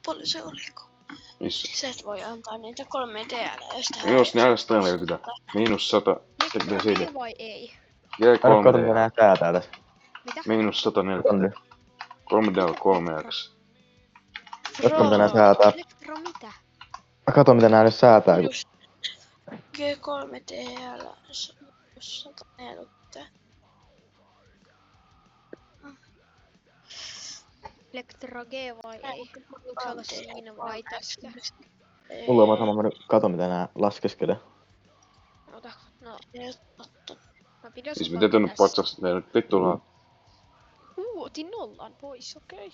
paljon se oliko? Missä? Sä et voi antaa niitä 3 DL, jos tää Minus 440. Miinus 100. Tekee siitä. Ei vai ei? Kato, mitä G3D. nää säätää tässä. Mitä? Miinus 140. 3D 3X. Kato, mitä nää säätää. Elektro mitä? Kato, mitä nää nyt säätää. Just G3 DL 140. Elektro G vai ei? Onko se olla siinä vai tässä? Mulla on sama mennyt. Kato, mitä nää laskeskelee. Ota, no. Mä pidän Siis sun miten te nyt tässä. patsasta nyt vittulaan? Otin nollan pois, okei.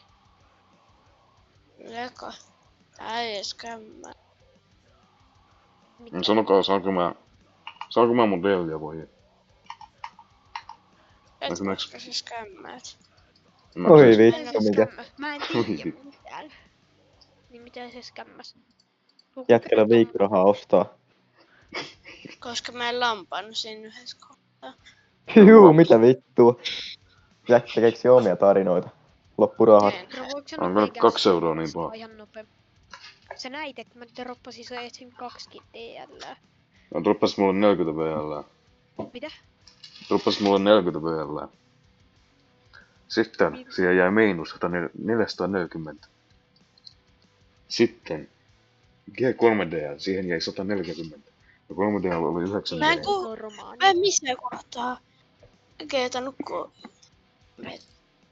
Leka. Tää ei edes kämmää. Mitä? Sanokaa, saanko mä mun Delia voi? Et Esimerkiksi- koska siis kämmäät. Oi Siis- vittu, mikä. Mä en Oi tiedä vittu. mitään. Niin miten se skämmäs? Jätkellä viikkorahaa ostaa. Koska mä en lampannut siinä yhdessä kohtaa. Juu, mitä vittua. Jätkä keksi omia tarinoita. Loppurahat. On kyllä 2 euroa niin paha. Ihan nopea. Sä näit, että mä droppasin sun esim 2 DL. No droppasit mulle 40 VL. Mitä? Droppasit mulle 40 VL. Sitten siihen jäi miinus 440. Sitten G3D, siihen jäi 140. Ja 3D oli 9 Mä en DL. Mä en missään kohtaa keetannut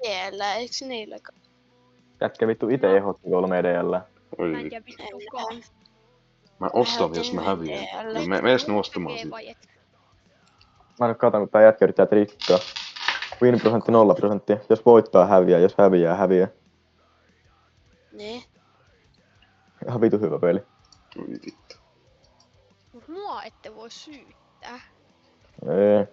DL, eiks niilläkään? Jätkä vittu ite ehdotti 3 DL. Mä Oi en vittu. tiedä vittukaan. Mä ostan, jos mä häviän. No mees nu ostamaan siitä. Mä nyt katon, kun tää jätkä yrittää trikkaa. Win prosentti 0%. Jos voittaa häviää, jos häviää häviää. Niin. Ihan vitu hyvä peli. Oi vittu. Mut mua ette voi syyttää. Ei.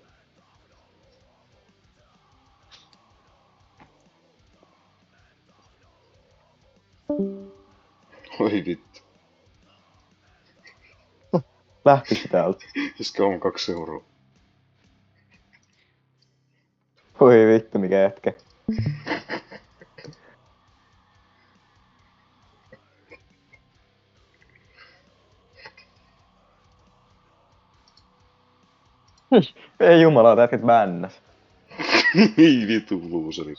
Oi vittu. Lähtikö täältä? Siis on 2 euroa. Oi vittu, mikä jätkä. Ei jumalauta, jätkät bännäs. Ei vitu luuseri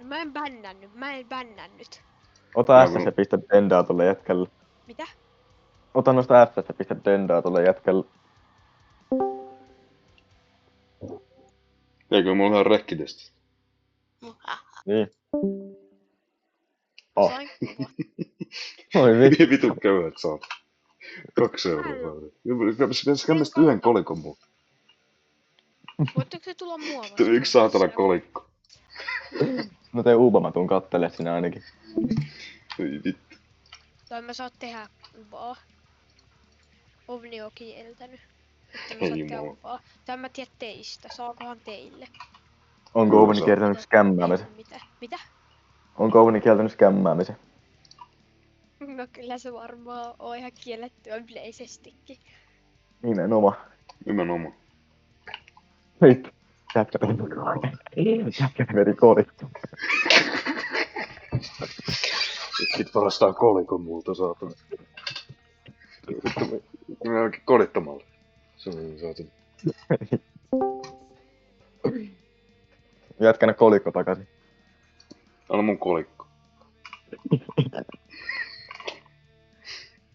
Mä en bännännyt. Ota Mä S ja kun- pistä dendaa tolle jätkälle. Mitä? Ota noista S ja pistä dendaa tolle jätkälle. Eikö mulla ihan rekkitesti? Niin. Oh. Sainko? Oi vittu. Vitu köyhät saat. 2 euroa. Pitäis kämmästä yhden kolikon mulle. Voitteko se tulla mua vastaan? Yksi saatana kolikko. No tee Uba, mä tuun kattele sinä ainakin. Ei vittu. Tai mä saat tehdä uvaa. Ovni on kieltänyt. Että mä Ei saat tehdä jumala. uvaa. Tai mä tiedän teistä. Saakohan teille? Onko Ovni kieltänyt skämmäämisen? Mitä? Onko Ovni kieltänyt skämmäämisen? No kyllä se varmaan on ihan kiellettyä yleisestikin. Nimenomaan. Nimenomaan. Vittu. Jätkä veri kolikko. Sit varastaa kolikon multa saatana. Mä oikein kolittamalla. Se on saatana. Jätkä ne kolikko takaisin. Anna mun kolikko.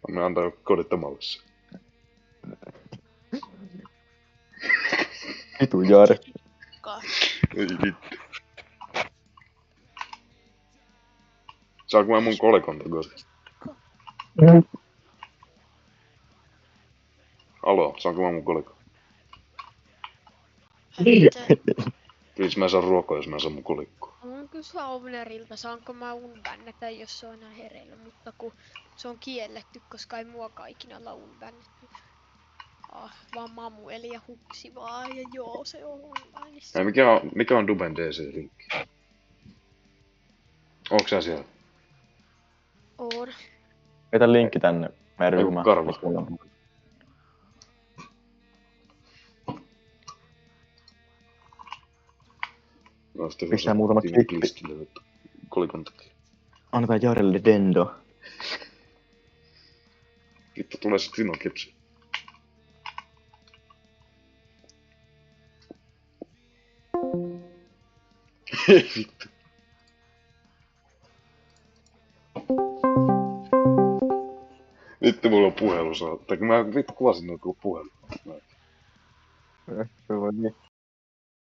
Mä antaa kolittamalla se. Vitu Jare. Ei vittu. Saanko mä mun kolikon takaisin? Alo, saanko mä mun kolikon? Please mä en saa ruokaa, jos mä en saa mun kolikkoa. Haluan kysyä Ovnerilta, saanko mä unbännätä, jos se on enää hereillä, mutta kun se on kielletty, koska ei muakaan ikinä olla unbännetty. Vaan Mamueli ja Huksi vaan, ja joo, se on onlineissa. Hei, mikä on Duben DC-linkki? Onks sä siellä? On. Vetä linkki tänne meidän Ei, ryhmään. Karva. Pistää muutamat klippi. Kolikon takia. Annetaan Jarelle dendo. Vittu, tulee sit Vinon kipsi. Ei vittu. Vittu, mulla on puhelu saa. Tai kun mä vittu kuvasin noin puhelu. Se voi niin.